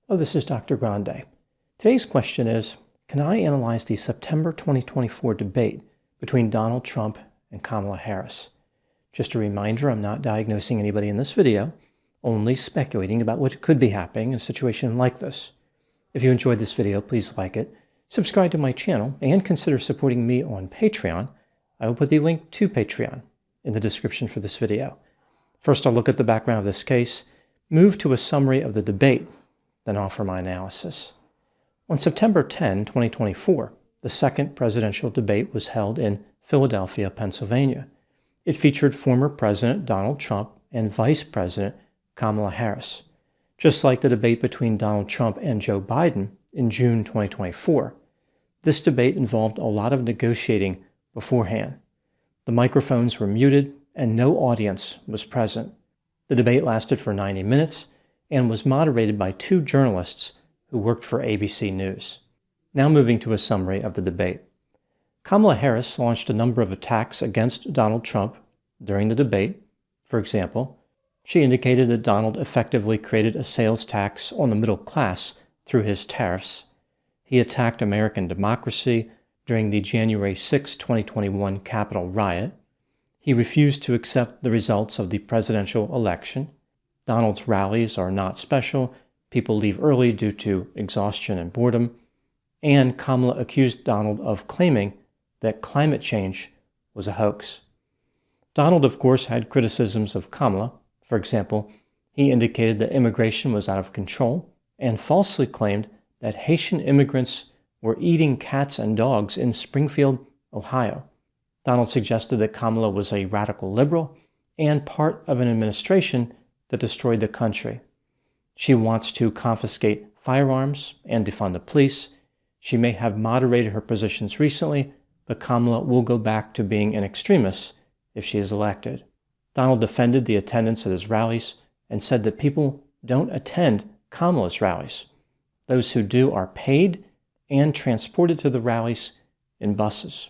This is Dr. Grande. Today's question is, can I analyze the September 2024 debate between Donald Trump and Kamala Harris? Just a reminder, I'm not diagnosing anybody in this video, only speculating about what could be happening in a situation like this. If you enjoyed this video, please like it, subscribe to my channel, and consider supporting me on Patreon. I will put the link to Patreon in the description for this video. First, I'll look at the background of this case, move to a summary of the debate, then offer my analysis. On September 10, 2024, the second presidential debate was held in Philadelphia, Pennsylvania. It featured former President Donald Trump and Vice President Kamala Harris. Just like the debate between Donald Trump and Joe Biden in June 2024, this debate involved a lot of negotiating beforehand. The microphones were muted and no audience was present. The debate lasted for 90 minutes and was moderated by two journalists who worked for ABC News. Now moving to a summary of the debate. Kamala Harris launched a number of attacks against Donald Trump during the debate. For example, she indicated that Donald effectively created a sales tax on the middle class through his tariffs. He attacked American democracy during the January 6, 2021 Capitol riot. He refused to accept the results of the presidential election. Donald's rallies are not special. People leave early due to exhaustion and boredom. And Kamala accused Donald of claiming that climate change was a hoax. Donald, of course, had criticisms of Kamala. For example, he indicated that immigration was out of control and falsely claimed that Haitian immigrants were eating cats and dogs in Springfield, Ohio. Donald suggested that Kamala was a radical liberal and part of an administration that destroyed the country. She wants to confiscate firearms and defund the police. She may have moderated her positions recently, but Kamala will go back to being an extremist if she is elected. Donald defended the attendance at his rallies and said that people don't attend Kamala's rallies. Those who do are paid and transported to the rallies in buses.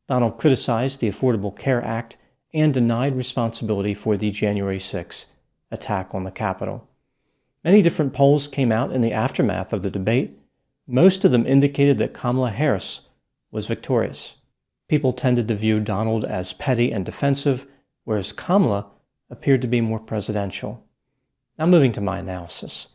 Donald criticized the Affordable Care Act and denied responsibility for the January 6 attack on the Capitol. Many different polls came out in the aftermath of the debate. Most of them indicated that Kamala Harris was victorious. People tended to view Donald as petty and defensive, whereas Kamala appeared to be more presidential. Now moving to my analysis.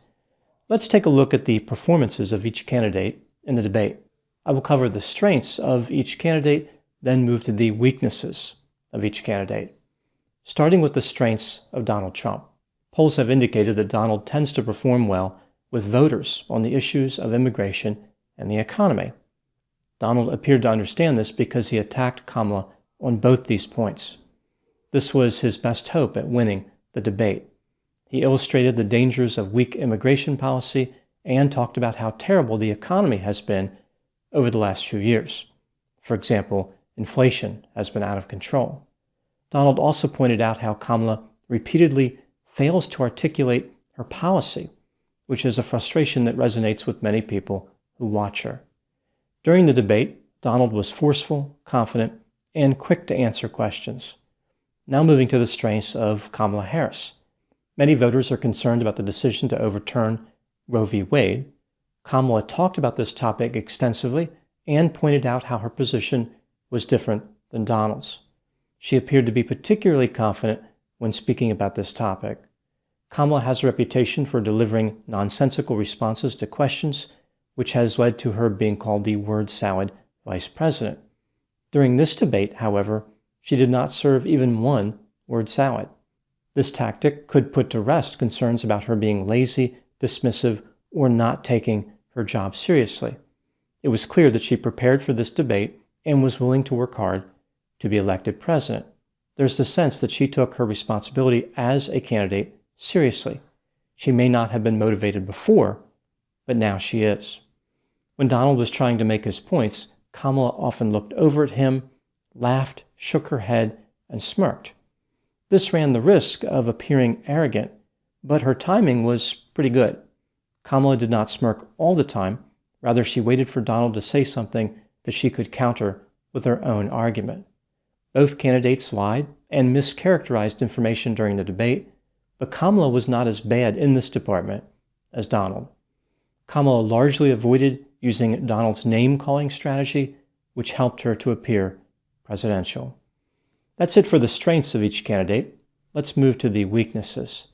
Let's take a look at the performances of each candidate in the debate. I will cover the strengths of each candidate, then move to the weaknesses of each candidate. Starting with the strengths of Donald Trump. Polls have indicated that Donald tends to perform well with voters on the issues of immigration and the economy. Donald appeared to understand this because he attacked Kamala on both these points. This was his best hope at winning the debate. He illustrated the dangers of weak immigration policy and talked about how terrible the economy has been over the last few years. For example, inflation has been out of control. Donald also pointed out how Kamala repeatedly fails to articulate her policy, which is a frustration that resonates with many people who watch her. During the debate, Donald was forceful, confident, and quick to answer questions. Now moving to the strengths of Kamala Harris. Many voters are concerned about the decision to overturn Roe v. Wade. Kamala talked about this topic extensively and pointed out how her position was different than Donald's. She appeared to be particularly confident when speaking about this topic. Kamala has a reputation for delivering nonsensical responses to questions, which has led to her being called the word salad vice president. During this debate, however, she did not serve even one word salad. This tactic could put to rest concerns about her being lazy, dismissive, or not taking her job seriously. It was clear that she prepared for this debate and was willing to work hard to be elected president. There's the sense that she took her responsibility as a candidate seriously. She may not have been motivated before, but now she is. When Donald was trying to make his points, Kamala often looked over at him, laughed, shook her head, and smirked. This ran the risk of appearing arrogant, but her timing was pretty good. Kamala did not smirk all the time. Rather, she waited for Donald to say something that she could counter with her own argument. Both candidates lied and mischaracterized information during the debate, but Kamala was not as bad in this department as Donald. Kamala largely avoided using Donald's name-calling strategy, which helped her to appear presidential. That's it for the strengths of each candidate. Let's move to the weaknesses,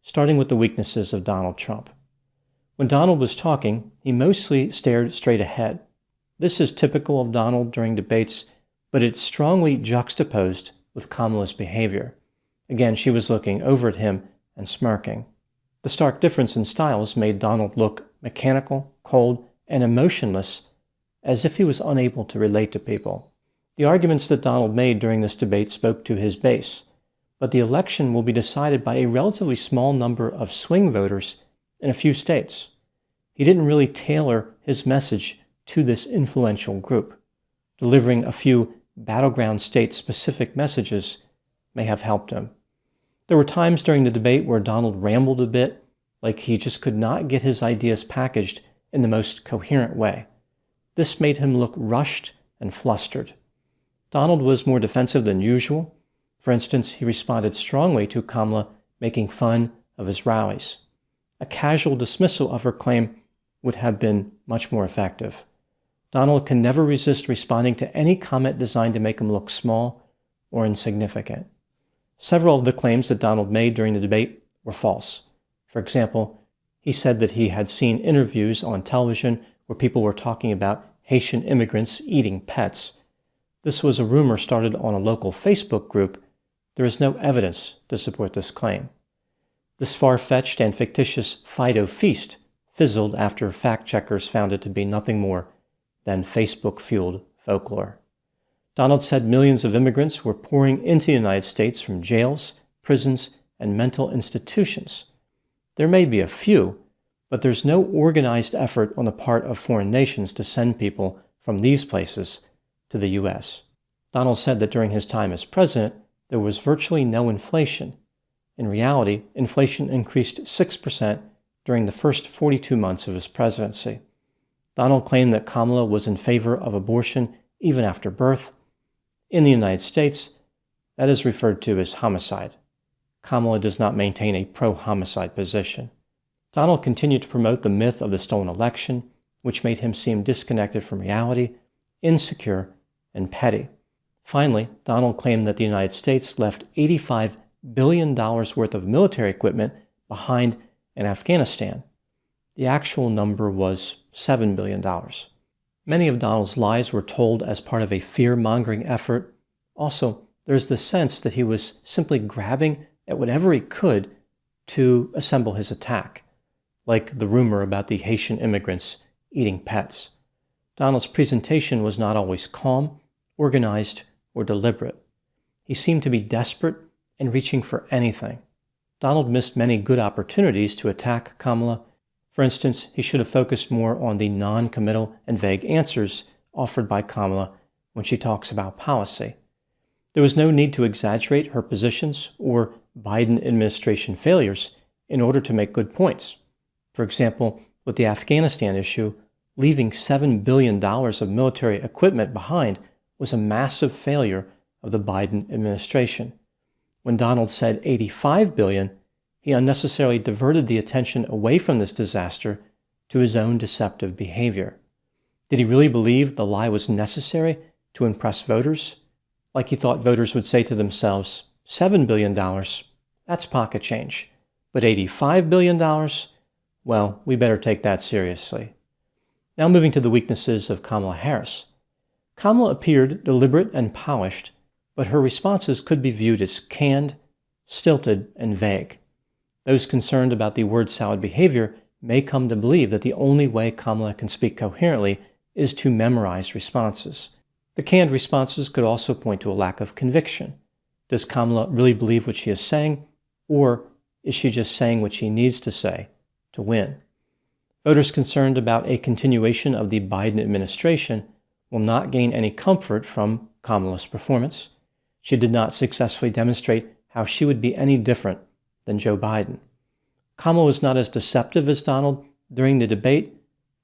starting with the weaknesses of Donald Trump. When Donald was talking, he mostly stared straight ahead. This is typical of Donald during debates, but it's strongly juxtaposed with Kamala's behavior. Again, she was looking over at him and smirking. The stark difference in styles made Donald look mechanical, cold, and emotionless, as if he was unable to relate to people. The arguments that Donald made during this debate spoke to his base, but the election will be decided by a relatively small number of swing voters in a few states. He didn't really tailor his message to this influential group. Delivering a few battleground state-specific messages may have helped him. There were times during the debate where Donald rambled a bit, like he just could not get his ideas packaged in the most coherent way. This made him look rushed and flustered. Donald was more defensive than usual. For instance, he responded strongly to Kamala making fun of his rallies. A casual dismissal of her claim would have been much more effective. Donald can never resist responding to any comment designed to make him look small or insignificant. Several of the claims that Donald made during the debate were false. For example, he said that he had seen interviews on television where people were talking about Haitian immigrants eating pets. This was a rumor started on a local Facebook group. There is no evidence to support this claim. This far-fetched and fictitious Fido feast fizzled after fact-checkers found it to be nothing more than Facebook-fueled folklore. Donald said millions of immigrants were pouring into the United States from jails, prisons, and mental institutions. There may be a few, but there's no organized effort on the part of foreign nations to send people from these places to the U.S. Donald said that during his time as president, there was virtually no inflation. In reality, inflation increased 6% during the first 42 months of his presidency. Donald claimed that Kamala was in favor of abortion even after birth. In the United States, that is referred to as homicide. Kamala does not maintain a pro-homicide position. Donald continued to promote the myth of the stolen election, which made him seem disconnected from reality, insecure, and petty. Finally, Donald claimed that the United States left $85 billion worth of military equipment behind in Afghanistan. The actual number was $7 billion. Many of Donald's lies were told as part of a fear-mongering effort. Also, there's the sense that he was simply grabbing at whatever he could to assemble his attack, like the rumor about the Haitian immigrants eating pets. Donald's presentation was not always calm, organized, or deliberate. He seemed to be desperate and reaching for anything. Donald missed many good opportunities to attack Kamala. For instance, he should have focused more on the non-committal and vague answers offered by Kamala when she talks about policy. There was no need to exaggerate her positions or Biden administration failures in order to make good points. For example, with the Afghanistan issue, leaving $7 billion of military equipment behind was a massive failure of the Biden administration. When Donald said $85 billion, he unnecessarily diverted the attention away from this disaster to his own deceptive behavior. Did he really believe the lie was necessary to impress voters? Like he thought voters would say to themselves, $7 billion, that's pocket change. But $85 billion? Well, we better take that seriously. Now moving to the weaknesses of Kamala Harris. Kamala appeared deliberate and polished, but her responses could be viewed as canned, stilted, and vague. Those concerned about the word salad behavior may come to believe that the only way Kamala can speak coherently is to memorize responses. The canned responses could also point to a lack of conviction. Does Kamala really believe what she is saying, or is she just saying what she needs to say to win? Voters concerned about a continuation of the Biden administration will not gain any comfort from Kamala's performance. She did not successfully demonstrate how she would be any different than Joe Biden. Kamala was not as deceptive as Donald during the debate,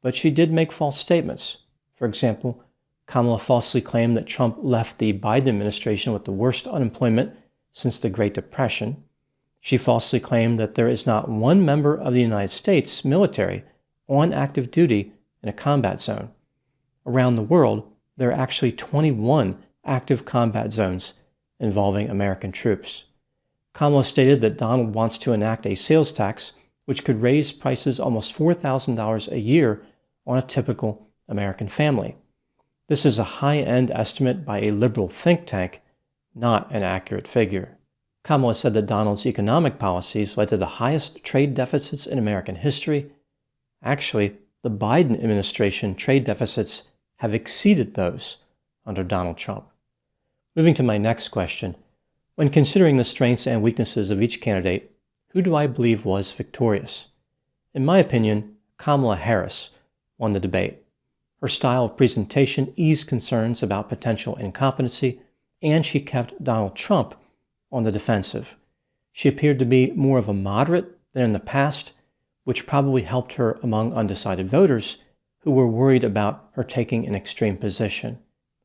but she did make false statements. For example, Kamala falsely claimed that Trump left the Biden administration with the worst unemployment since the Great Depression. She falsely claimed that there is not one member of the United States military on active duty in a combat zone. Around the world, there are actually 21 active combat zones involving American troops. Kamala stated that Donald wants to enact a sales tax which could raise prices almost $4,000 a year on a typical American family. This is a high-end estimate by a liberal think tank, not an accurate figure. Kamala said that Donald's economic policies led to the highest trade deficits in American history. Actually, the Biden administration trade deficits have exceeded those under Donald Trump. Moving to my next question, when considering the strengths and weaknesses of each candidate, who do I believe was victorious? In my opinion, Kamala Harris won the debate. Her style of presentation eased concerns about potential incompetency, and she kept Donald Trump on the defensive. She appeared to be more of a moderate than in the past, which probably helped her among undecided voters who were worried about her taking an extreme position.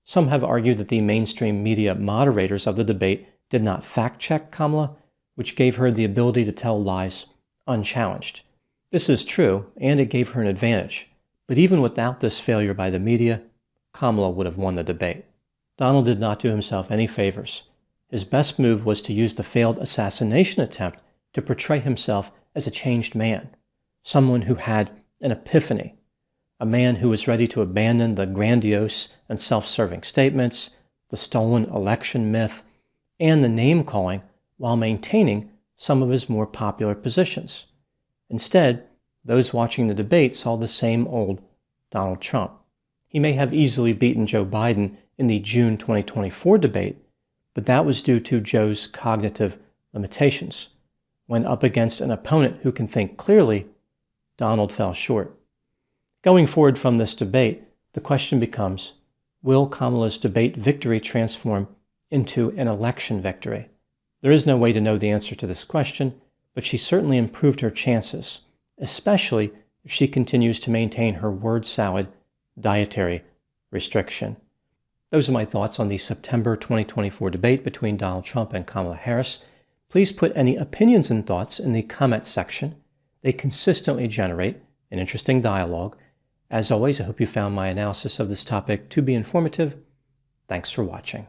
Some have argued that the mainstream media moderators of the debate did not fact-check Kamala, which gave her the ability to tell lies unchallenged. This is true, and it gave her an advantage. But even without this failure by the media, Kamala would have won the debate. Donald did not do himself any favors. His best move was to use the failed assassination attempt to portray himself as a changed man, someone who had an epiphany, a man who was ready to abandon the grandiose and self-serving statements, the stolen election myth, and the name-calling while maintaining some of his more popular positions. Instead, those watching the debate saw the same old Donald Trump. He may have easily beaten Joe Biden in the June 2024 debate, but that was due to Joe's cognitive limitations. When up against an opponent who can think clearly, Donald fell short. Going forward from this debate, the question becomes, will Kamala's debate victory transform into an election victory? There is no way to know the answer to this question, but she certainly improved her chances, especially if she continues to maintain her word salad dietary restriction. Those are my thoughts on the September 2024 debate between Donald Trump and Kamala Harris. Please put any opinions and thoughts in the comments section. They consistently generate an interesting dialogue. As always, I hope you found my analysis of this topic to be informative. Thanks for watching.